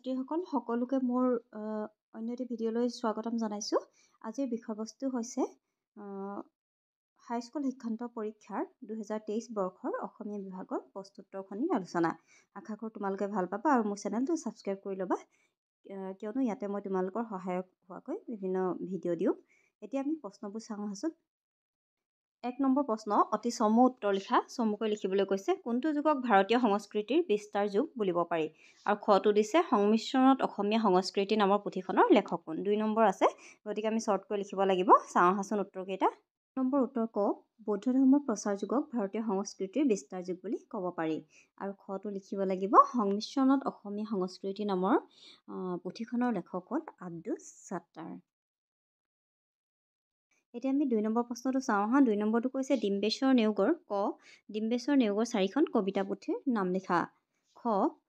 ছাত্ৰীসকল সকলোকে মোৰ অন্য এটি ভিডিঅ'লৈ স্বাগতম জনাইছোঁ। আজিৰ বিষয়বস্তু হৈছে হাইস্কুল শিক্ষান্ত পৰীক্ষাৰ 2023 বৰ্ষৰ অসমীয়া বিভাগৰ প্ৰশ্নোত্তৰখনিৰ আলোচনা। আশা কৰোঁ তোমালোকে ভাল পাবা আৰু মোৰ চেনেলটো ছাবস্ক্ৰাইব কৰি ল'বা, কিয়নো ইয়াতে মই তোমালোকৰ সহায়ক হোৱাকৈ বিভিন্ন ভিডিঅ' দিওঁ। এতিয়া আমি প্ৰশ্নবোৰ চাওঁ আহোঁচোন। 1 নম্বৰ প্ৰশ্ন, অতি চমু উত্তৰ লিখা। চমুকৈ লিখিবলৈ কৈছে, কোনটো যুগক ভাৰতীয় সংস্কৃতিৰ বিস্তাৰ যুগ বুলিব পাৰি? আৰু খটো দিছে সংমিশ্ৰণত অসমীয়া সংস্কৃতি নামৰ পুথিখনৰ লেখক কোন? 2 নম্বৰ আছে, গতিকে আমি শ্বৰ্টকৈ লিখিব লাগিব। চাওঁ আহাচোন উত্তৰকেইটা। নম্বৰ উত্তৰ ক, বৌদ্ধ ধৰ্মৰ প্ৰচাৰ যুগক ভাৰতীয় সংস্কৃতিৰ বিস্তাৰ যুগ বুলি ক'ব পাৰি। আৰু খটো লিখিব লাগিব সংমিশ্ৰণত অসমীয়া সংস্কৃতি নামৰ পুথিখনৰ লেখক হ'ল আব্দুছ ছাত্তাৰ। এতিয়া আমি 2 নম্বৰ প্ৰশ্নটো চাওঁ আহা। 2 নম্বৰটো কৈছে ডিম্বেশ্বৰ নেওগৰ ক, ডিম্বেশ্বৰ নেওগৰ 4খন কবিতা পুথিৰ নাম লিখা। খ,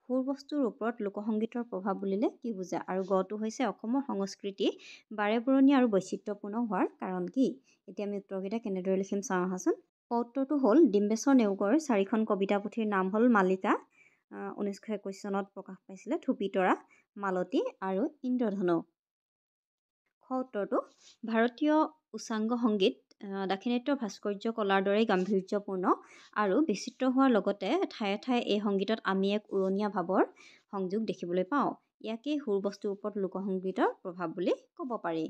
সুৰ বস্তুৰ ওপৰত লোকসংগীতৰ প্ৰভাৱ বুলিলে কি বুজা? আৰু গটো হৈছে অসমৰ সংস্কৃতি বাৰেবৰণীয়া আৰু বৈচিত্ৰ্যপূৰ্ণ হোৱাৰ কাৰণ কি? এতিয়া আমি উত্তৰকেইটা কেনেদৰে লিখিম চাওঁ আহাচোন। ক উত্তৰটো হ'ল ডিম্বেশ্বৰ নেওগৰ 4খন কবিতা পুথিৰ নাম হ'ল মালিকা, 1921 চনত প্ৰকাশ পাইছিলে, থুপিতৰা, মালতী আৰু ইন্দ্ৰধনু। খ উত্তৰটো ভাৰতীয় উচ্চাংগ সংগীত দাক্ষিণাত্যৰ ভাস্কৰ্য কলাৰ দৰেই গাম্ভীৰ্যপূৰ্ণ আৰু বিচিত্ৰ হোৱাৰ লগতে ঠায়ে ঠায়ে এই সংগীতত আমি এক উৰণীয়া ভাৱৰ সংযোগ দেখিবলৈ পাওঁ। ইয়াকেই সুৰ বস্তুৰ ওপৰত লোকসংগীতৰ প্ৰভাৱ বুলি ক'ব পাৰি।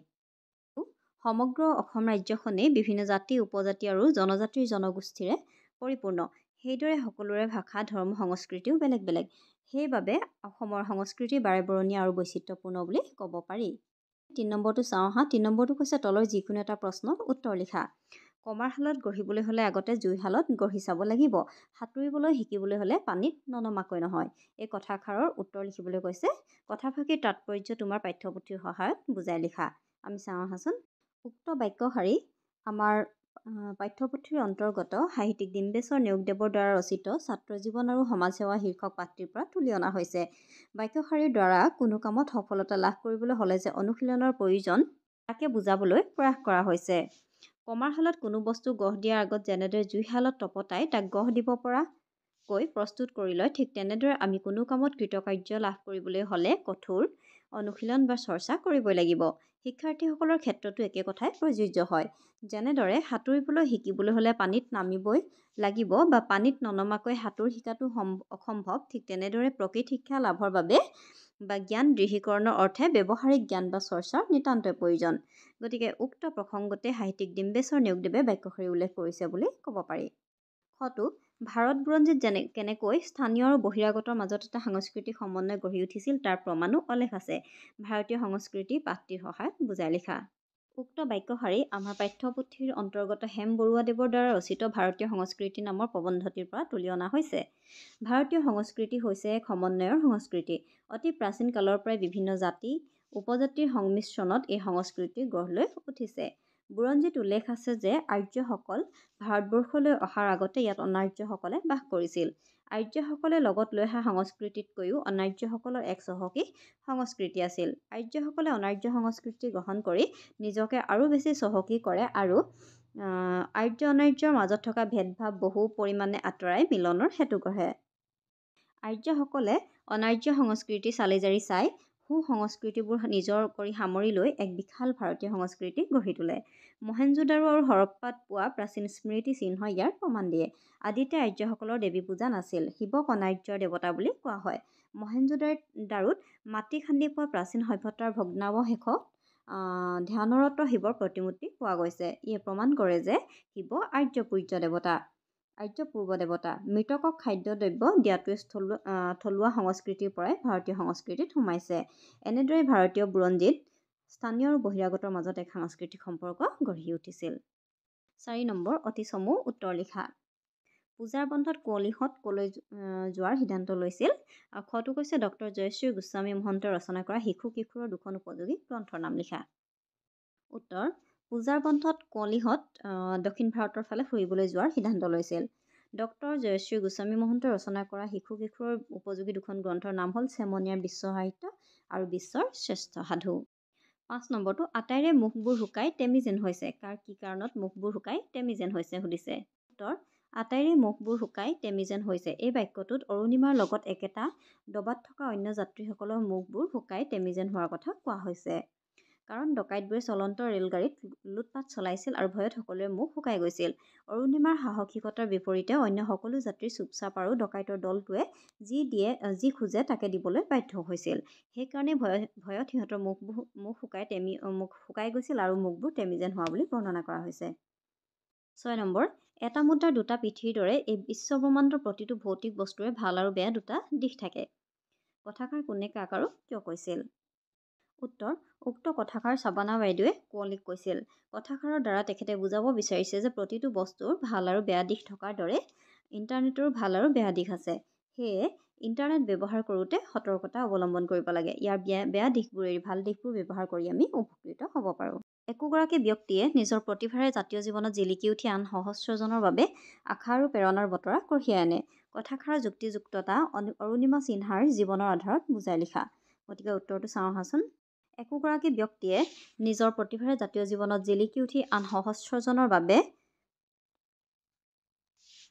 সমগ্ৰ অসম ৰাজ্যখনেই বিভিন্ন জাতি, উপজাতি আৰু জনজাতিৰ জনগোষ্ঠীৰে পৰিপূৰ্ণ। সেইদৰে সকলোৰে ভাষা, ধৰ্ম, সংস্কৃতিও বেলেগ বেলেগ। সেইবাবে অসমৰ সংস্কৃতি বাৰেবৰণীয়া আৰু বৈচিত্ৰ্যপূৰ্ণ বুলি ক'ব পাৰি। 3 নম্বৰটো চাওঁ আহা। 3 নম্বৰটো কৈছে তলৰ যিকোনো এটা প্ৰশ্নৰ উত্তৰ লিখা। কমাৰশালত গঢ়িবলৈ হ'লে আগতে জুইশালত গঢ়ি চাব লাগিব। সাঁতুৰিবলৈ শিকিবলৈ হ'লে পানীত ননমাকৈ নহয়। এই কথাষাৰৰ উত্তৰ লিখিবলৈ কৈছে। কথাফাকিৰ তাৎপৰ্য তোমাৰ পাঠ্যপুথিৰ সহায়ত বুজাই লিখা। আমি চাওঁ আহাচোন। উক্ত বাক্যশাৰী আমাৰ পাঠ্যপুথিৰ অন্তৰ্গত সাহিত্যিক ডিম্বেশ্বৰ নেওগদেৱৰ দ্বাৰা ৰচিত ছাত্ৰ জীৱন আৰু সমাজ সেৱা শীৰ্ষক পাঠটিৰ পৰা তুলি অনা হৈছে। বাক্যশাৰীৰ দ্বাৰা কোনো কামত সফলতা লাভ কৰিবলৈ হ'লে যে অনুশীলনৰ প্ৰয়োজন তাকে বুজাবলৈ প্ৰয়াস কৰা হৈছে। কমাৰশালত কোনো বস্তু গঢ় দিয়াৰ আগত যেনেদৰে জুইশালত তপতাই তাক গঢ় দিব পৰাকৈ প্ৰস্তুত কৰি লয়, ঠিক তেনেদৰে আমি কোনো কামত কৃতকাৰ্য লাভ কৰিবলৈ হ'লে কঠোৰ অনুশীলন বা চৰ্চা কৰিবই লাগিব। শিক্ষাৰ্থীসকলৰ ক্ষেত্ৰতো একে কথাই প্ৰযোজ্য হয়। যেনেদৰে সাঁতুৰিবলৈ শিকিবলৈ হ'লে পানীত নামিবই লাগিব বা পানীত ননমাকৈ সাঁতোৰ শিকাটো অসম্ভৱ, ঠিক তেনেদৰে প্ৰকৃত শিক্ষা লাভৰ বাবে বা জ্ঞান দৃঢ়ীকৰণৰ অৰ্থে ব্যৱহাৰিক জ্ঞান বা চৰ্চাৰ নিতান্তই প্ৰয়োজন। গতিকে উক্ত প্ৰসংগতে সাহিত্যিক ডিম্বেশ্বৰ নেওগদেৱে বাক্যশাৰী উল্লেখ কৰিছে বুলি ক'ব পাৰি। খটো ভাৰত বুৰঞ্জীত কেনেকৈ স্থানীয় আৰু বহিৰাগতৰ মাজত এটা সাংস্কৃতিক সমন্বয় গঢ়ি উঠিছিল তাৰ প্ৰমাণো অলেখ আছে। ভাৰতীয় সংস্কৃতি পাঠটিৰ সহায়ত বুজাই লিখা। উক্ত বাক্যশাৰী আমাৰ পাঠ্যপুথিৰ অন্তৰ্গত হেম বৰুৱাদেৱৰ দ্বাৰা ৰচিত ভাৰতীয় সংস্কৃতি নামৰ প্ৰবন্ধটিৰ পৰা তুলি অনা হৈছে। ভাৰতীয় সংস্কৃতি হৈছে এক সমন্বয়ৰ সংস্কৃতি। অতি প্ৰাচীন কালৰ পৰাই বিভিন্ন জাতি, উপজাতিৰ সংমিশ্ৰণত এই সংস্কৃতি গঢ় লৈ উঠিছে। বুৰঞ্জীত উল্লেখ আছে যে আৰ্যসকল ভাৰতবৰ্ষলৈ অহাৰ আগতে ইয়াত অনাৰ্যসকলে বাস কৰিছিল। আৰ্যসকলে লগত লৈ অহা সংস্কৃতিতকৈও অনাৰ্যসকলৰ এক চহকী সংস্কৃতি আছিল। আৰ্যসকলে অনাৰ্য সংস্কৃতি গ্ৰহণ কৰি নিজকে আৰু বেছি চহকী কৰে আৰু আৰ্য অনাৰ্যৰ মাজত থকা ভেদভাৱ বহু পৰিমাণে আঁতৰাই মিলনৰ সেতু গঢ়ে। আৰ্যসকলে অনাৰ্য সংস্কৃতি চালি জাৰি চাই সু-সংস্কৃতিবোৰ নিজৰ কৰি সামৰি লৈ এক বিশাল ভাৰতীয় সংস্কৃতি গঢ়ি তোলে। মহেঞ্জোদাৰো আৰু হৰপ্পাত পোৱা প্ৰাচীন স্মৃতি চিহ্নই ইয়াৰ প্ৰমাণ দিয়ে। আদিতে আৰ্যসকলৰ দেৱী পূজা নাছিল। শিৱক অনাৰ্যৰ দেৱতা বুলি কোৱা হয়। মহেঞ্জোদাৰোত মাটি খান্দি পোৱা প্ৰাচীন সভ্যতাৰ ভগ্নাৱশেষত ধ্যানৰত শিৱৰ প্ৰতিমূৰ্তি পোৱা গৈছে। ইয়ে প্ৰমাণ কৰে যে শিৱ আৰ্য-পূৰ্ব দেৱতা। মৃতকক খাদ্য দ্ৰব্য দিয়াটোৱে থলুৱা সংস্কৃতিৰ পৰাই ভাৰতীয় সংস্কৃতিত সোমাইছে। এনেদৰে ভাৰতীয় বুৰঞ্জীত স্থানীয় আৰু বহিৰাগতৰ মাজত এক সাংস্কৃতিক সম্পৰ্ক গঢ়ি উঠিছিল। 4 নম্বৰ, অতি চমু উত্তৰ লিখা। পূজাৰ বন্ধত কুঁৱলীহঁত কলৈ যোৱাৰ সিদ্ধান্ত লৈছিল? খটো কৈছে ডক্টৰ জয়শ্ৰী গোস্বামী মহন্তই ৰচনা কৰা শিশু-কিশোৰৰ 2খন উপযোগী গ্ৰন্থৰ নাম লিখা। উত্তৰ, পূজাৰ বন্ধত কুঁৱলীহঁত দক্ষিণ ভাৰতৰ ফালে ফুৰিবলৈ যোৱাৰ সিদ্ধান্ত লৈছিল। ডক্টৰ জয়শ্ৰী গোস্বামী মহন্তই ৰচনা কৰা শিশু-কিশোৰৰ উপযোগী 2খন গ্ৰন্থৰ নাম হ'ল চেমনীয়াৰ বিশ্ব সাহিত্য আৰু বিশ্বৰ শ্ৰেষ্ঠ সাধু। 5 নম্বৰটো, আটাইৰে মুখবোৰ শুকাই তেমি যেন হৈছে। কাৰ কি কাৰণত মুখবোৰ শুকাই তেমি যেন হৈছে সুধিছে। উত্তৰ, আটাইৰে মুখবোৰ শুকাই তেমি যেন হৈছে। এই বাক্যটোত অৰুণিমাৰ লগত একেটা ডবাত থকা অন্য যাত্ৰীসকলৰ মুখবোৰ শুকাই তেমি যেন হোৱাৰ কথা কোৱা হৈছে। কাৰণ ডকাইতবোৰে চলন্ত ৰেলগাড়ীত লুটপাট চলাইছিল আৰু ভয়ত সকলোৰে মুখ শুকাই গৈছিল। অৰুণিমাৰ সাহসিকতাৰ বিপৰীতে অন্য সকলো যাত্ৰী চুপচাপ আৰু ডকাইতৰ দলটোৱে যি খোজে তাকে দিবলৈ বাধ্য হৈছিল। সেইকাৰণে ভয়ত সিহঁতৰ মুখ শুকাই গৈছিল আৰু মুখবোৰ তেমি যেন হোৱা বুলি বৰ্ণনা কৰা হৈছে। 6 নম্বৰ, এটা মুদ্ৰাৰ দুটা পিঠিৰ দৰে এই বিশ্বব্ৰহ্মাণ্ডৰ প্ৰতিটো ভৌতিক বস্তুৰে ভাল আৰু বেয়া দুটা দিশ থাকে। কথাষাৰ কোনে কাক আৰু কিয় কৈছিল? উত্তৰ, উক্ত কথাষাৰ শাবানা বাইদেৱে কুঁৱলীক কৈছিল। কথাষাৰৰ দ্বাৰা তেখেতে বুজাব বিচাৰিছে যে প্ৰতিটো বস্তুৰ ভাল আৰু বেয়া দিশ থকাৰ দৰে ইণ্টাৰনেটৰো ভাল আৰু বেয়া দিশ আছে। সেয়ে ইণ্টাৰনেট ব্যৱহাৰ কৰোঁতে সতৰ্কতা অৱলম্বন কৰিব লাগে। ইয়াৰ বেয়া দিশবোৰ এৰি ভাল দিশবোৰ ব্যৱহাৰ কৰি আমি উপকৃত হ'ব পাৰোঁ। একোগৰাকী ব্যক্তিয়ে নিজৰ প্ৰতিভাৰে জাতীয় জীৱনত জিলিকি উঠি আন সহস্ৰজনৰ বাবে আশা আৰু প্ৰেৰণাৰ বতৰা কঢ়িয়াই আনে। কথাষাৰৰ যুক্তিযুক্ততা অৰুণিমা সিনহাৰ জীৱনৰ আধাৰত বুজাই লিখা। গতিকে উত্তৰটো চাওঁ আহাচোন। একোগৰাকী ব্যক্তিয়ে নিজৰ প্ৰতিভাৰে জাতীয় জীৱনত জিলিকি উঠি আন সহস্ৰজনৰ বাবে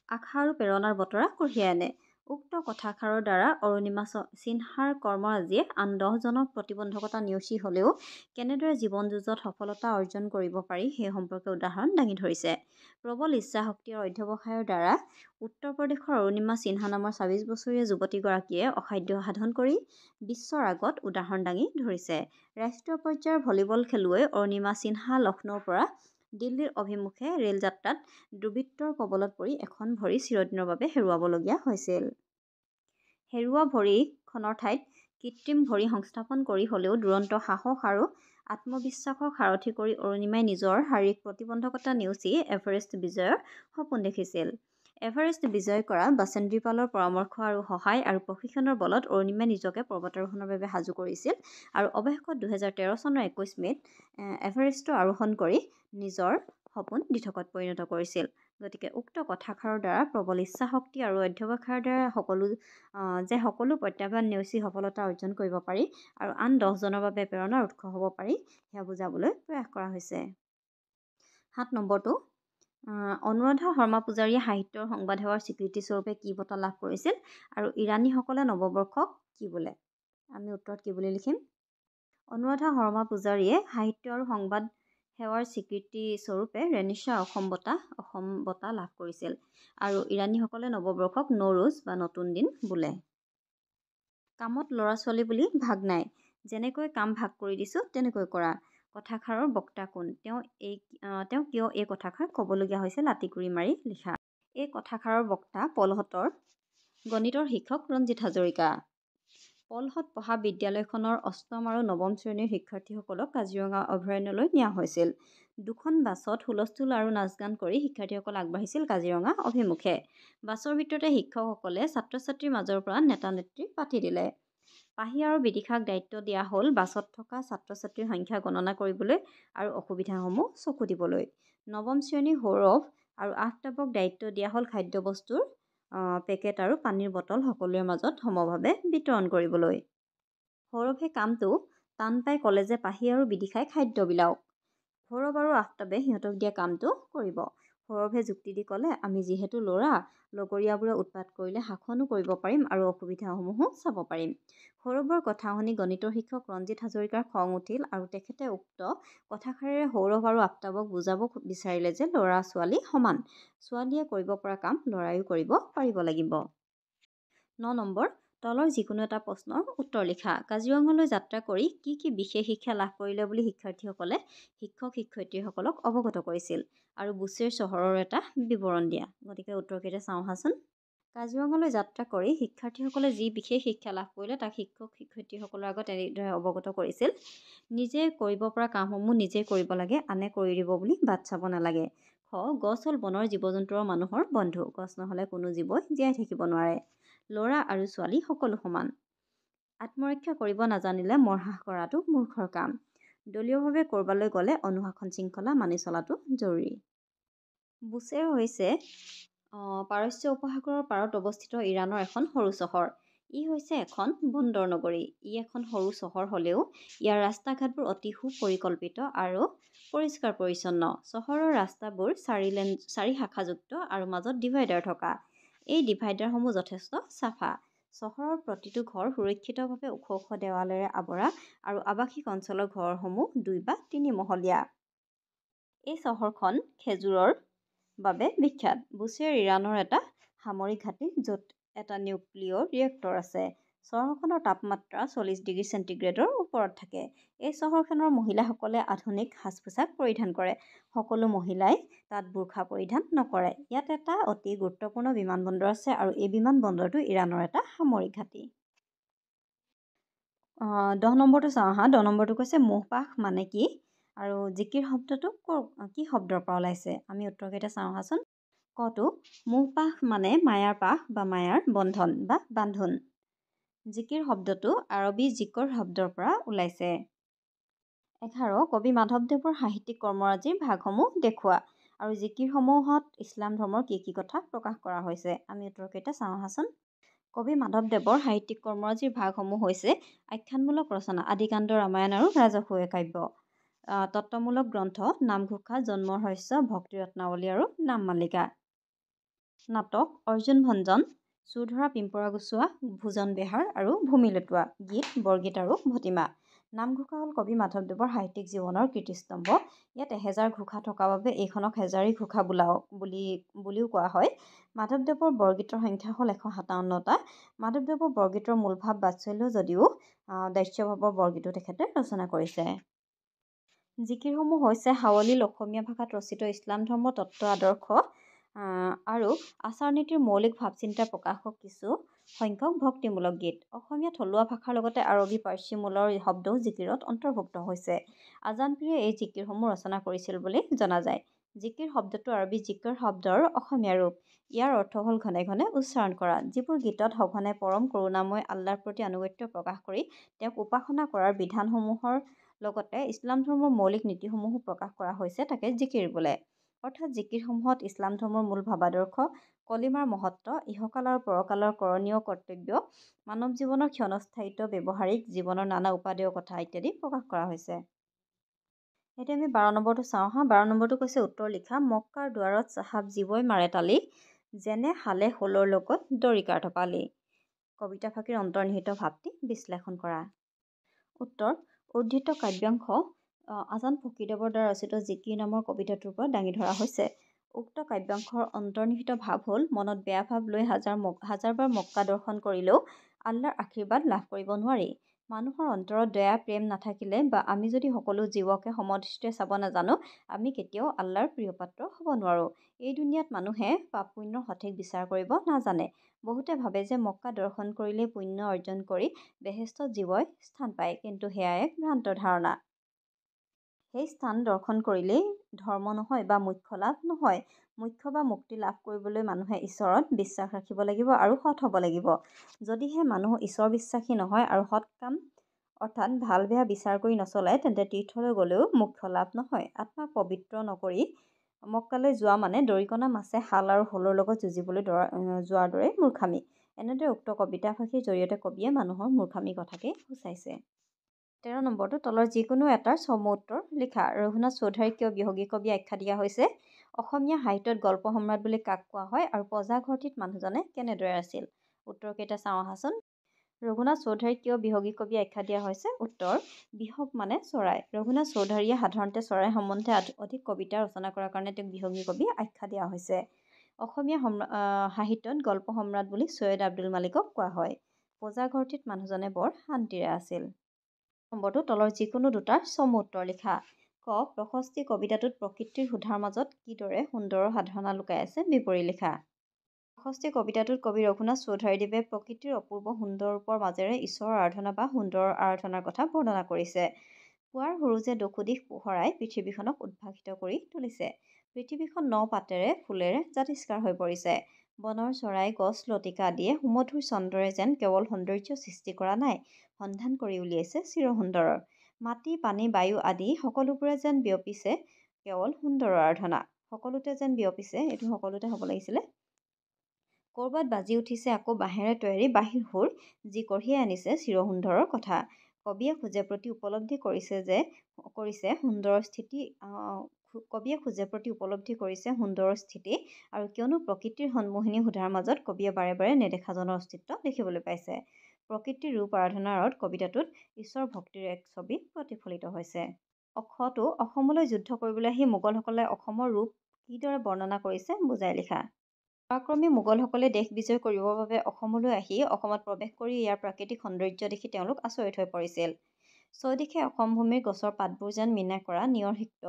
আশা আৰু প্ৰেৰণাৰ বতৰা কঢ়িয়াই আনে। উক্ত কথাষাৰৰ দ্বাৰা অৰুণিমা সিনহাৰ কৰ্মৰাজিয়ে আন 10জনক প্ৰতিবন্ধকতা নেওচি হ'লেও কেনেদৰে জীৱন যুঁজত সফলতা অৰ্জন কৰিব পাৰি সেই সম্পৰ্কে উদাহৰণ দাঙি ধৰিছে। প্ৰবল ইচ্ছাশক্তি আৰু অধ্যৱসায়ৰ দ্বাৰা উত্তৰ প্ৰদেশৰ অৰুণিমা সিনহা নামৰ ২৬ বছৰীয়া যুৱতীগৰাকীয়ে অসাধ্য সাধন কৰি বিশ্বৰ আগত উদাহৰণ দাঙি ধৰিছে। ৰাষ্ট্ৰীয় পৰ্যায়ৰ ভলীবল খেলুৱৈ অৰুণিমা সিনহা লক্ষ্ণৌৰ পৰা দিল্লীৰ অভিমুখে ৰেলযাত্ৰাত দুৰ্বৃত্তৰ কবলত পৰি এখন ভৰি চিৰদিনৰ বাবে হেৰুৱাবলগীয়া হৈছিল। হেৰুওৱা ভৰিখনৰ ঠাইত কৃত্ৰিম ভৰি সংস্থাপন কৰি হ'লেও দুৰন্ত সাহস আৰু আত্মবিশ্বাসক সাৰথি কৰি অৰুণিমাই নিজৰ শাৰীৰিক প্ৰতিবন্ধকতা নেওচি এভাৰেষ্ট বিজয়ৰ সপোন দেখিছিল। এভাৰেষ্ট বিজয় কৰা বাচেন্দ্ৰী পালৰ পৰামৰ্শ আৰু সহায় আৰু প্ৰশিক্ষণৰ বলত অৰুণিমাই নিজকে পৰ্বতাৰোহণৰ বাবে সাজু কৰিছিল আৰু অৱশেষত 2013 চনৰ 21 মে'ত এভাৰেষ্ট আৰোহণ কৰি নিজৰ সপোন দিঠকত পৰিণত কৰিছিল। গতিকে উক্ত কথাষাৰৰ দ্বাৰা প্ৰবল ইচ্ছাশক্তি আৰু অধ্যৱসায়ৰ দ্বাৰা সকলো প্ৰত্যাহ্বান নেওচি সফলতা অৰ্জন কৰিব পাৰি আৰু আন 10জনৰ বাবে প্ৰেৰণাৰ উৎস হ'ব পাৰি সেয়া বুজাবলৈ প্ৰয়াস কৰা হৈছে। 7 নম্বৰটো, অনুৰাধা শৰ্মা পূজাৰীয়ে সাহিত্যৰ সংবাদ সেৱাৰ স্বীকৃতি স্বৰূপে কি বঁটা লাভ কৰিছিল আৰু ইৰাণীসকলে নৱবৰ্ষক কি বোলে? আমি উত্তৰত কি বুলি লিখিম? অনুৰাধা শৰ্মা পূজাৰীয়ে সাহিত্য আৰু সংবাদ সেৱাৰ স্বীকৃতি স্বৰূপে ৰেনিছাঁ অসম বঁটা লাভ কৰিছিল আৰু ইৰাণীসকলে নৱবৰ্ষক নৌৰোজ বা নতুন দিন বোলে। কামত ল'ৰা ছোৱালী বুলি ভাগ নাই, যেনেকৈ কাম ভাগ কৰি দিছোঁ তেনেকৈ কৰা। কথাষাৰৰ বক্তা কোন? তেওঁ কিয় এই কথাষাৰ ক'বলগীয়া হৈছিল আঁতিগুৰি মাৰি লিখা। এই কথাষাৰৰ বক্তা পলহটৰ গণিতৰ শিক্ষক ৰঞ্জিত হাজৰিকা। পলহত পঢ়া বিদ্যালয়খনৰ ৮ম আৰু ৯ম শ্ৰেণীৰ শিক্ষাৰ্থীসকলক কাজিৰঙা অভয়াৰণ্যলৈ নিয়া হৈছিল। দুখন বাছত হুলস্থুল আৰু নাচ গান কৰি শিক্ষাৰ্থীসকল আগবাঢ়িছিল কাজিৰঙা অভিমুখে। বাছৰ ভিতৰতে শিক্ষকসকলে ছাত্ৰ-ছাত্ৰীৰ মাজৰ পৰা নেতা নেত্ৰী পাতি দিলে। পাহি আৰু বিদিশাক দায়িত্ব দিয়া হ'ল বাছত থকা ছাত্ৰ-ছাত্ৰীৰ সংখ্যা গণনা কৰিবলৈ আৰু অসুবিধাসমূহ চকু দিবলৈ। ৯ম শ্ৰেণীৰ সৌৰভ আৰু আফতাবক দায়িত্ব দিয়া হ'ল খাদ্যবস্তুৰ পেকেট আৰু পানীৰ বটল সকলোৰে মাজত সমভাৱে বিতৰণ কৰিবলৈ। সৌৰভে কামটো টান পাই ক'লে যে পাহি আৰু বিদিশাই খাদ্য বিলাওক। সৌৰভ আৰু আফতাবে সিহঁতক দিয়া কামটো কৰিব। সৌৰভে যুক্তি দি ক'লে, আমি যিহেতু ল'ৰা, লগৰীয়াবোৰে উৎপাত কৰিলে শাসনো কৰিব পাৰিম আৰু অসুবিধাসমূহো চাব পাৰিম। সৌৰভৰ কথা শুনি গণিতৰ শিক্ষক ৰঞ্জিত হাজৰিকাৰ খং উঠিল আৰু তেখেতে উক্ত কথাষাৰেৰে সৌৰভ আৰু আফতাবক বুজাব বিচাৰিলে যে ল'ৰা ছোৱালী সমান, ছোৱালীয়ে কৰিব পৰা কাম ল'ৰাইও কৰিব পাৰিব লাগিব। 9 নম্বৰ, তলৰ যিকোনো এটা প্ৰশ্নৰ উত্তৰ লিখা। কাজিৰঙালৈ যাত্ৰা কৰি কি কি বিশেষ শিক্ষা লাভ কৰিলে বুলি শিক্ষাৰ্থীসকলে শিক্ষক শিক্ষয়িত্ৰীসকলক অৱগত কৰিছিল আৰু বুছেৰ চহৰৰ এটা বিৱৰণ দিয়া। গতিকে উত্তৰকেইটা চাওঁ আহাচোন। কাজিৰঙালৈ যাত্ৰা কৰি শিক্ষাৰ্থীসকলে যি বিশেষ শিক্ষা লাভ কৰিলে তাক শিক্ষক শিক্ষয়িত্ৰীসকলৰ আগত এনেদৰে অৱগত কৰিছিল। নিজে কৰিব পৰা কামসমূহ নিজেই কৰিব লাগে, আনে কৰি দিব বুলি বাট চাব নালাগে। খ, গছ হ'ল বনৰ জীৱ-জন্তু আৰু মানুহৰ বন্ধু। গছ নহ'লে কোনো জীৱই জীয়াই থাকিব নোৱাৰে। ল'ৰা আৰু ছোৱালী সকলো সমান। আত্মৰক্ষা কৰিব নাজানিলে মৰহাস কৰাটো মূৰ্খৰ কাম। দলীয়ভাৱে ক'ৰবালৈ গ'লে অনুশাসন শৃংখলা মানি চলাটো জৰুৰী। বুছেৰ হৈছে পাৰস্য উপসাগৰৰ পাৰত অৱস্থিত ইৰাণৰ এখন সৰু চহৰ। ই হৈছে এখন বন্দৰ নগৰী। ই এখন সৰু চহৰ হ'লেও ইয়াৰ ৰাস্তা ঘাটবোৰ অতি সুপৰিকল্পিত আৰু পৰিষ্কাৰ পৰিচ্ছন্ন। চহৰৰ ৰাস্তাবোৰ 4 শাখাযুক্ত আৰু মাজত ডিভাইডাৰ থকা। এই ডিভাইডাৰসমূহ যথেষ্ট চাফা। চহৰৰ প্ৰতিটো ঘৰ সুৰক্ষিতভাৱে ওখ ওখ দেৱালেৰে আৱৰা আৰু আৱাসিক অঞ্চলৰ ঘৰসমূহ 2 বা 3 মহলীয়া। এই চহৰখন খেজুৰৰ বাবে বিখ্যাত। বুশ্বেৰ ইৰাণৰ এটা সামৰিক ঘাটি য'ত এটা নিউক্লিয় ৰিয়েক্টৰ আছে। চহৰখনৰ তাপমাত্ৰা 40 ডিগ্ৰী চেণ্টিগ্ৰেডৰ ওপৰত থাকে। এই চহৰখনৰ মহিলাসকলে আধুনিক সাজ-পোছাক পৰিধান কৰে। সকলো মহিলাই তাত বুৰ্খা পৰিধান নকৰে। ইয়াত এটা অতি গুৰুত্বপূৰ্ণ বিমানবন্দৰ আছে আৰু এই বিমানবন্দৰটো ইৰাণৰ এটা সামৰিক ঘাটি। 10 নম্বৰটো চাওঁ আহা। 10 নম্বৰটো কৈছে মোহপাশ মানে কি আৰু জিকিৰ শব্দটো কি শব্দৰ পৰা ওলাইছে? আমি উত্তৰকেইটা চাওঁ আহাচোন। কটো মোহপাশ মানে মায়াৰ পাশ বা মায়াৰ বন্ধন বা বান্ধোন। জিকিৰ শব্দটো আৰবী জিকৰ শব্দৰ পৰা ওলাইছে। 11 কবি মাধৱদেৱৰ সাহিত্যিক কৰ্মৰাজিৰ ভাগসমূহ দেখুওৱা আৰু জিকিৰসমূহত ইছলাম ধৰ্মৰ কি কি কথা প্ৰকাশ কৰা হৈছে? আমি উত্তৰকেইটা চাওঁ আহাচোন। কবি মাধৱদেৱৰ সাহিত্যিক কৰ্মৰাজিৰ ভাগসমূহ হৈছে আখ্যানমূলক ৰচনা আদিকাণ্ড ৰামায়ণ আৰু ৰাজসূয় কাব্য, তত্ত্বমূলক গ্ৰন্থ নামঘোষা জন্মৰ ৰহস্য ভক্তি ৰত্নাৱলী আৰু নাম মালিকা, নাটক অৰ্জুন ভঞ্জন, চুৰ ধৰা পিম্পৰা গুচোৱা, ভোজন বেহাৰ আৰু ভূমি লুটোৱা, গীত বৰগীত আৰু ভটিমা। নামঘোষা হ'ল কবি মাধৱদেৱৰ সাহিত্যিক জীৱনৰ কীৰ্তিস্তম্ভ। ইয়াত 1000 ঘোষা থকা বাবে এইখনক হেজাৰী ঘোষা বুলিও কোৱা হয়। মাধৱদেৱৰ বৰগীতৰ সংখ্যা হ'ল 157টা। মাধৱদেৱৰ বৰগীতৰ মূল ভাৱ বাৎসল্য যদিও দাস্যভাৱৰ বৰগীতো তেখেতে ৰচনা কৰিছে। জিকিৰসমূহ হৈছে সাৱলীল অসমীয়া ভাষাত ৰচিত ইছলাম ধৰ্মৰ তত্ত্ব আদৰ্শ আৰু আচাৰ নীতিৰ মৌলিক ভাৱচিন্তা প্ৰকাশক কিছু সংখ্যক ভক্তিমূলক গীত। অসমীয়া থলুৱা ভাষাৰ লগতে আৰবী পাৰ্চী মূলৰ শব্দও জিকিৰত অন্তৰ্ভুক্ত হৈছে। আজান পীৰে এই জিকিৰসমূহ ৰচনা কৰিছিল বুলি জনা যায়। জিকিৰ শব্দটো আৰবী জিকৰ শব্দৰ অসমীয়া ৰূপ। ইয়াৰ অৰ্থ হ'ল ঘনে ঘনে উচ্চাৰণ কৰা। যিবোৰ গীতত সঘনে পৰম কৰোণাময় আল্লাহৰ প্ৰতি আনুগত্য প্ৰকাশ কৰি তেওঁক উপাসনা কৰাৰ বিধানসমূহৰ লগতে ইছলাম ধৰ্মৰ মৌলিক নীতিসমূহো প্ৰকাশ কৰা হৈছে তাকে জিকিৰ বোলে। অৰ্থাৎ জিকিৰসমূহত ইছলাম ধৰ্মৰ মূল ভাৱাদৰ্শ, কলিমাৰ মহত্ব, ইহকাল আৰু পৰকালৰ কৰণীয় কৰ্তব্য, মানৱ জীৱনৰ ক্ষণস্থায়িত্ব, ব্যৱহাৰিক জীৱনৰ নানা উপাদেয় কথা ইত্যাদি প্ৰকাশ কৰা হৈছে। এতিয়া আমি 12 নম্বৰটো চাওঁ আহা। 12 নম্বৰটো কৈছে উত্তৰ লিখা। মক্কাৰ দুৱাৰত চাহাব জীৱই মাৰে তালি, যেনে হালে শোলৰ লগত দৰিকাৰ টপালি। কবিতা ফাঁকিৰ অন্তৰ্নিহিত ভাৱটি বিশ্লেষণ কৰা। উত্তৰ উদ্ধৃত কাব্যাংশ আজান ফকীৰদেৱৰ দ্বাৰা ৰচিত জিকিৰ নামৰ কবিতাটোৰ পৰা দাঙি ধৰা হৈছে। উক্ত কাব্যাংশৰ অন্তৰ্নিহিত ভাৱ হ'ল মনত বেয়া ভাৱ লৈ হাজাৰবাৰ মক্কা দৰ্শন কৰিলেও আল্লাহৰ আশীৰ্বাদ লাভ কৰিব নোৱাৰি। মানুহৰ অন্তৰত দয়া প্ৰেম নাথাকিলে বা আমি যদি সকলো জীৱকে সমদৃষ্টিৰে চাব নাজানো আমি কেতিয়াও আল্লাহৰ প্ৰিয়পাত্ৰ হ'ব নোৱাৰো। এই দুনিয়াত মানুহে পাপ পুণ্যৰ সঠিক বিচাৰ কৰিব নাজানে। বহুতে ভাবে যে মক্কা দৰ্শন কৰিলেই পুণ্য অৰ্জন কৰি বেহেস্তত জীৱই স্থান পায়, কিন্তু সেয়া এক ভ্ৰান্ত ধাৰণা। সেই স্থান দৰ্শন কৰিলেই ধৰ্ম নহয় বা মোক্ষ লাভ নহয়। মোক্ষ বা মুক্তি লাভ কৰিবলৈ মানুহে ঈশ্বৰৰ বিশ্বাস ৰাখিব লাগিব আৰু সৎ হ'ব লাগিব। যদিহে মানুহ ঈশ্বৰ বিশ্বাসী নহয় আৰু সৎ কাম অৰ্থাৎ ভাল বেয়া বিচাৰ কৰি নচলায় তেন্তে তীৰ্থলৈ গ'লেও মোক্ষ লাভ নহয়। আত্মাক পবিত্ৰ নকৰি মক্কালৈ যোৱা মানে দৰিকণা মাছে শাল আৰু শোলৰ লগত যুঁজিবলৈ যোৱাৰ দৰে মূৰ্খামি। এনেদৰে উক্ত কবিতা ফাঁকিৰ জৰিয়তে কবিয়ে মানুহৰ মূৰ্খামিৰ কথাকেই সূচাইছে। 13 নম্বৰটো তলৰ যিকোনো এটাৰ চমু উত্তৰ লিখা। ৰঘুনাথ চৌধাুৰীক কিয় বিহগী কবি আখ্যা দিয়া হৈছে? অসমীয়া সাহিত্যত গল্প সম্ৰাট বুলি কাক কোৱা হয় আৰু প্ৰজাঘৰটিত মানুহজনে কেনেদৰে আছিল? উত্তৰকেইটা চাওঁ আহাচোন। ৰঘুনাথ চৌধাুৰীক কিয় বিহগী কবি আখ্যা দিয়া হৈছে? উত্তৰ বিহগ মানে চৰাই। ৰঘুনাথ চৌধাুৰীয়ে সাধাৰণতে চৰাই সম্বন্ধে অধিক কবিতা ৰচনা কৰাৰ কাৰণে তেওঁক বিহগী কবি আখ্যা দিয়া হৈছে। অসমীয়া সাহিত্যত গল্প সম্ৰাট বুলি চৈয়দ আব্দুল মালিকক কোৱা হয়। প্ৰজাঘৰটিত মানুহজনে বৰ শান্তিৰে আছিল। নম্বৰটো তলৰ যিকোনো দুটাৰ চমু উত্তৰ লিখা। ক প্ৰশস্তি কবিতাটোত প্ৰকৃতিৰ সুধাৰ মাজত কিদৰে সুন্দৰৰ সাধনা লুকাই আছে বিৱৰি লিখা। প্ৰশস্তি কবিতাটোত কবি ৰঘুনাথ চৌধাৰীদেৱে প্ৰকৃতিৰ অপূৰ্ব সুন্দৰ ৰূপৰ মাজেৰে ঈশ্বৰৰ আৰাধনা বা সুন্দৰৰ আৰাধনাৰ কথা বৰ্ণনা কৰিছে। পুৱাৰ সূৰুযে দোষোদিশ পোহৰাই পৃথিৱীখনক উদ্ভাসিত কৰি তুলিছে। পৃথিৱীখন 9 পাতেৰে ফুলেৰে জাতিষ্কাৰ হৈ পৰিছে। বনৰ চৰাই গছ লতিকা আদিয়ে সুমধুৰ ছন্দেৰে যেন কেৱল সৌন্দৰ্য সৃষ্টি কৰা নাই, সন্ধান কৰি উলিয়াইছে চিৰসুন্দৰৰ। মাটি পানী বায়ু আদি সকলোবোৰে যেন বিয়পিছে কেৱল সুন্দৰৰ আৰাধনা। সকলোতে যেন বিয়পিছে, এইটো সকলোতে হ'ব লাগিছিলে। ক'ৰবাত বাজি উঠিছে আকৌ বাঁহেৰে তৈয়াৰী বাঁহীৰ সুৰ, যি কঢ়িয়াই আনিছে চিৰসুন্দৰৰ কথা। কবিয়ে খোজে প্ৰতি উপলব্ধি কৰিছে সুন্দৰৰ স্থিতি আৰু কিয়নো প্ৰকৃতিৰ সন্মোহিনী সুধাৰ মাজত কবিয়ে বাৰে বাৰে নেদেখাজনৰ অস্তিত্ব দেখিবলৈ পাইছে। প্ৰকৃতিৰ ৰূপ আৰাধনাৰ আঁৰত কবিতাটোত ঈশ্বৰ ভক্তিৰ এক ছবি প্ৰতিফলিত হৈছে। টো অসমলৈ যুদ্ধ কৰিবলৈ আহি মোগলসকলে অসমৰ ৰূপ কিদৰে বৰ্ণনা কৰিছে বুজাই লিখা। পৰাক্ৰমী মোগলসকলে দেশ বিজয় কৰিবৰ বাবে অসমলৈ আহি অসমত প্ৰৱেশ কৰি ইয়াৰ প্ৰাকৃতিক সৌন্দৰ্য দেখি তেওঁলোক আচৰিত হৈ পৰিছিল। চৌদিশে অসম ভূমিৰ গছৰ পাতবোৰ যেন মীনা কৰা নিয়ৰসিক্ত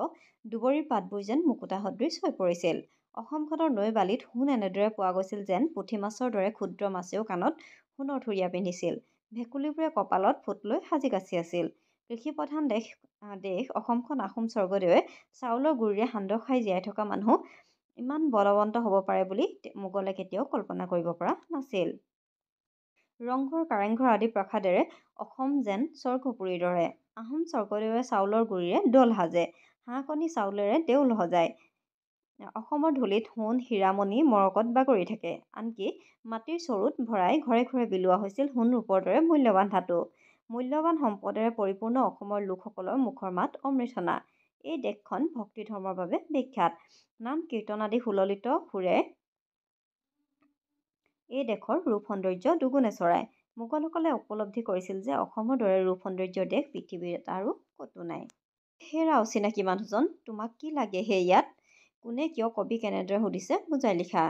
দুবৰিৰ পাতবোৰ যেন মুকুতা সদৃশ হৈ পৰিছিল। অসমখনৰ নৈ বালিত সোণ এনেদৰে পোৱা গৈছিল যেন পুঠি মাছৰ দৰে ক্ষুদ্ৰ মাছেও কাণত সোণৰ থুৰীয়া পিন্ধিছিল। ভেকুলীবোৰে কপালত ফুট লৈ সাজি কাচি আছিল। কৃষিপ্ৰধান দেশ অসমখন আহোম স্বৰ্গদেৱে চাউলৰ গুৰিৰে সান্দহ খাই জীয়াই থকা মানুহ ইমান বলৱন্ত হ'ব পাৰে বুলি মোগলে কেতিয়াও কল্পনা কৰিব পৰা নাছিল। ৰংঘৰ কাৰেংঘৰ আদি প্ৰাসাদেৰে অসম যেন স্বৰ্গপুৰীৰ দৰে। আহোম স্বৰ্গদেৱে চাউলৰ গুৰিৰে দৌল সাজে, হাঁহ কণী চাউলেৰে দেউল সজায়। অসমৰ ধূলিত সোণ হীৰা-মণি মৰকত বাগৰি থাকে। আনকি মাটিৰ চৰুত ভৰাই ঘৰে ঘৰে বিলোৱা হৈছিল সোণ ৰূপৰ দৰে মূল্যৱান ধাতু। মূল্যৱান সম্পদেৰে পৰিপূৰ্ণ অসমৰ লোকসকলৰ মুখৰ মাত অমৃতসনা। এই দেশখন ভক্তি ধৰ্মৰ বাবে বিখ্যাত। নাম কীৰ্তন আদি সুললিত সুৰে এই দেশৰ ৰূপ সৌন্দৰ্য দুগুণে চৰায়। মোগলসকলে উপলব্ধি কৰিছিল যে অসমৰ দৰে ৰূপ সৌন্দৰ্যৰ দেশ পৃথিৱীত আৰু ক'তো নাই। হেৰা অচিনাকি মানুহজন, তোমাক কি লাগে হে ইয়াত? কোনে কিয় কবিক এনেদৰে সুধিছে বুজাই লিখা।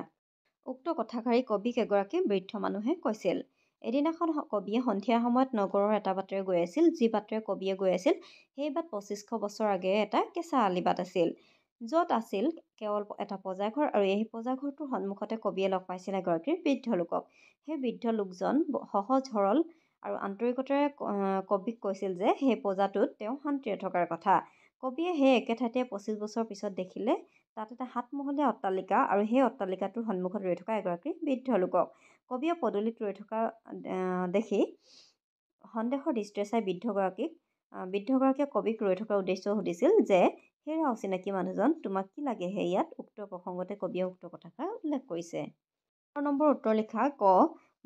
উক্ত কথাষাৰি কবিক এগৰাকী বৃদ্ধ মানুহে কৈছিল। এদিনাখন কবিয়ে সন্ধিয়া সময়ত নগৰৰ এটা বাটেৰে গৈ আছিল। যি বাটেৰে কবিয়ে গৈ আছিল সেই বাট ২৫০০ বছৰ আগেয়ে এটা কেঁচা আলিবাট আছিল, য'ত আছিল কেৱল এটা পঁজাঘৰ আৰু এই পঁজাঘৰটোৰ সন্মুখতে কবিয়ে লগ পাইছিল এগৰাকী বৃদ্ধ লোকক। সেই বৃদ্ধ লোকজন সহজ সৰল আৰু আন্তৰিকতাৰে কবিক কৈছিল যে সেই পঁজাটোত তেওঁ শান্তিৰে থকাৰ কথা। কবিয়ে সেই একে ঠাইতে ২৫ বছৰ পিছত দেখিলে তাত এটা ৭-মহলীয়া অট্টালিকা আৰু সেই অট্টালিকাটোৰ সন্মুখত ৰৈ থকা এগৰাকী বৃদ্ধ লোকক। কবিয়ে পদূলিত ৰৈ থকা দেখি সন্দেহৰ দৃষ্টিৰে চাই বৃদ্ধগৰাকীয়ে কবিক ৰৈ থকাৰ উদ্দেশ্য সুধিছিল যে হেৰা অচিনাকি মানুহজন, তোমাক কি লাগে হে ইয়াত? উক্ত প্ৰসংগতে কবিয়ে উক্ত কথাষাৰ উল্লেখ কৰিছে। ১ উত্তৰ লিখা ক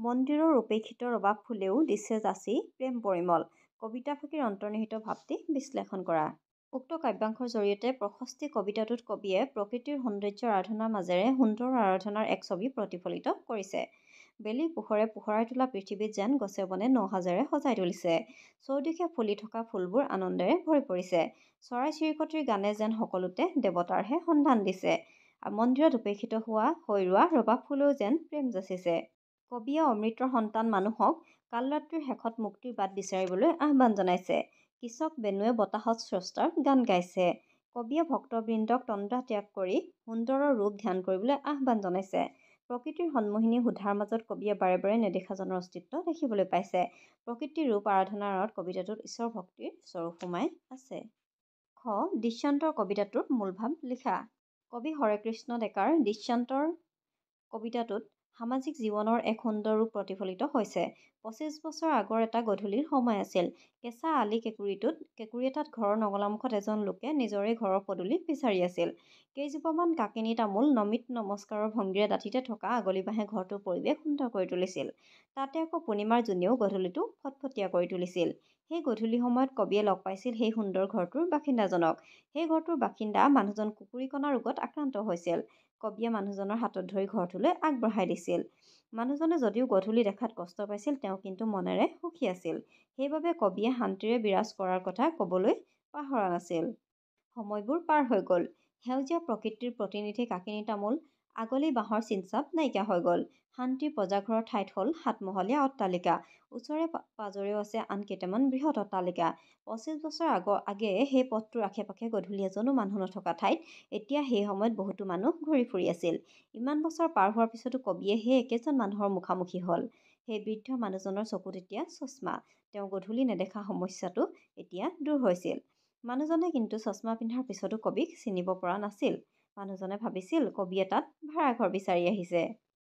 মন্দিৰৰ উপেক্ষিত ৰবাব ফুলেও দিছে যাচি প্ৰেম পৰিমল। কবিতাফাঁকিৰ অন্তৰ্নিহিত ভাৱটি বিশ্লেষণ কৰা। উক্ত কাব্যাংশৰ জৰিয়তে প্ৰশস্তি কবিতাটোত কবিয়ে প্ৰকৃতিৰ সৌন্দৰ্য আৰাধনাৰ মাজেৰে সুন্দৰৰ আৰাধনাৰ এক ছবি প্ৰতিফলিত কৰিছে। বেলিৰ পোহৰে পোহৰাই তোলা পৃথিৱীত যেন গছে বনে নৌসাজেৰে সজাই তুলিছে। চৌদিশে ফুলি থকা ফুলবোৰ আনন্দেৰে ভৰি পৰিছে। চৰাই-চিৰিকটিৰ গানে যেন সকলোতে দেৱতাৰহে সন্ধান দিছে। মন্দিৰত উপেক্ষিত হৈ ৰোৱা ৰবাব ফুলেও যেন প্ৰেম যাচিছে। কবিয়ে অমৃতৰ সন্তান মানুহক কালৰাত্ৰিৰ শেষত মুক্তিৰ বাট বিচাৰিবলৈ আহ্বান জনাইছে। কৃষক বেণুৱে বতাহত স্ৰষ্টাৰ গান গাইছে। কবিয়ে ভক্তবৃন্দক তন্দ্ৰা ত্যাগ কৰি সুন্দৰৰ ৰূপ ধ্যান কৰিবলৈ আহ্বান জনাইছে। প্ৰকৃতিৰ সন্মোহিনী সুধাৰ মাজত কবিয়ে বাৰে বাৰে নেদেখাজনৰ অস্তিত্ব দেখিবলৈ পাইছে। প্ৰকৃতিৰ ৰূপ আৰাধনাৰ আঁৰত কবিতাটোত ঈশ্বৰ ভক্তিৰ স্বৰূপ সোমাই আছে। খ দৃশ্যান্তৰ কবিতাটোৰ মূলভাৱ লিখা। কবি হৰেকৃষ্ণ ডেকাৰ দৃশ্যান্তৰ কবিতাটোত সামাজিক জীৱনৰ এক সুন্দৰ ৰূপ প্ৰতিফলিত হৈছে। ২৫ বছৰ আগৰ এটা গধূলিৰ সময় আছিল। কেঁচা আলি কেঁকুৰি এটাত ঘৰৰ নঙলামুখত এজন লোকে নিজৰে ঘৰৰ পদূলি বিচাৰি আছিল। কেইজোপামান কাকিনী তামোল নমিত নমস্কাৰৰ ভংগীৰে দাঁতিতে থকা আগলি বাঁহে ঘৰটোৰ পৰিৱেশ সুন্দৰ কৰি তুলিছিল। তাতে আকৌ পূৰ্ণিমাৰ জোনেও গধূলিটো ফটফটীয়া কৰি তুলিছিল। সেই গধূলি সময়ত কবিয়ে লগ পাইছিল সেই সুন্দৰ ঘৰটোৰ বাসিন্দাজনক। সেই ঘৰটোৰ বাসিন্দা মানুহজন কুকুৰিকণা ৰোগত আক্ৰান্ত হৈছিল। কবিয়ে মানুহজনৰ হাতত ধৰি ঘৰটোলৈ আগবঢ়াই দিছিল। মানুহজনে যদিও গধূলি দেখাত কষ্ট পাইছিল, তেওঁ কিন্তু মনেৰে সুখী আছিল। সেইবাবে কবিয়ে শান্তিৰে বিৰাজ কৰাৰ কথা ক'বলৈ পাহৰা নাছিল। সময়বোৰ পাৰ হৈ গ'ল। সেউজীয়া প্ৰকৃতিৰ প্ৰতিনিধি কাকিনী তামোল আগলি বাঁহৰ চিনচাপ নাইকিয়া হৈ গ'ল। শান্তিৰ পঁজাঘৰৰ ঠাইত হ'ল ৭-মহলীয়া অট্টালিকা। ওচৰে পাজৰেও আছে আন কেইটামান বৃহৎ অট্টালিকা। ২৫ বছৰ আগেয়ে সেই পথটোৰ আশে-পাশে গধূলি এজনো মানুহ নথকা ঠাইত এতিয়া সেই সময়ত বহুতো মানুহ ঘূৰি ফুৰি আছিল। ইমান বছৰ পাৰ হোৱাৰ পিছতো কবিয়ে সেই একেজন মানুহৰ মুখামুখি হ'ল। সেই বৃদ্ধ মানুহজনৰ চকুত এতিয়া চশমা। তেওঁ গধূলি নেদেখা সমস্যাটো এতিয়া দূৰ হৈছিল। মানুহজনে কিন্তু চশমা পিন্ধাৰ পিছতো কবিক চিনিব পৰা নাছিল। মানুহজনে ভাবিছিল কবিয়ে তাত ভাড়াঘৰ বিচাৰি আহিছে।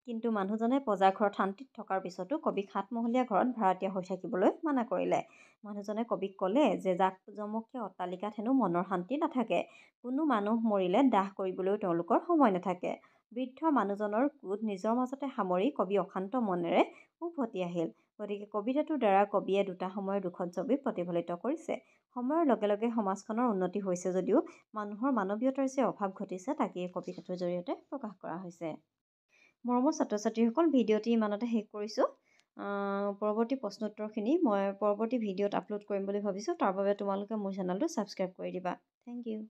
কিন্তু মানুহজনে পঁজাঘৰত শান্তিত থকাৰ পিছতো কবিক ৭-মহলীয়া ঘৰত ভাড়াতীয়া হৈ থাকিবলৈ মানা কৰিলে। মানুহজনে কবিক ক'লে যে জাক-জমকীয়া অট্টালিকাত হেনো মনৰ শান্তি নাথাকে। কোনো মানুহ মৰিলে দাহ কৰিবলৈও তেওঁলোকৰ সময় নাথাকে। বৃদ্ধ মানুহজনৰ ক্ৰোধ নিজৰ মাজতে সামৰি কবি অশান্ত মনেৰে উভতি আহিল। গতিকে কবিতাটোৰ দ্বাৰা কবিয়ে দুটা সময়ৰ দুখন ছবি প্ৰতিফলিত কৰিছে। সময়ৰ লগে লগে সমাজখনৰ উন্নতি হৈছে যদিও মানুহৰ মানৱীয়তাৰ যে অভাৱ ঘটিছে তাকে এই কবিতাটোৰ জৰিয়তে প্ৰকাশ কৰা হৈছে। মৰমৰ ছাত্ৰ ছাত্ৰীসকল, ভিডিঅ'টি ইমানতে শেষ কৰিছোঁ। পৰৱৰ্তী প্ৰশ্নোত্তৰখিনি মই পৰৱৰ্তী ভিডিঅ'ত আপলোড কৰিম বুলি ভাবিছোঁ। তাৰ বাবে তোমালোকে মোৰ চেনেলটো ছাবস্ক্ৰাইব কৰি দিবা। Thank U.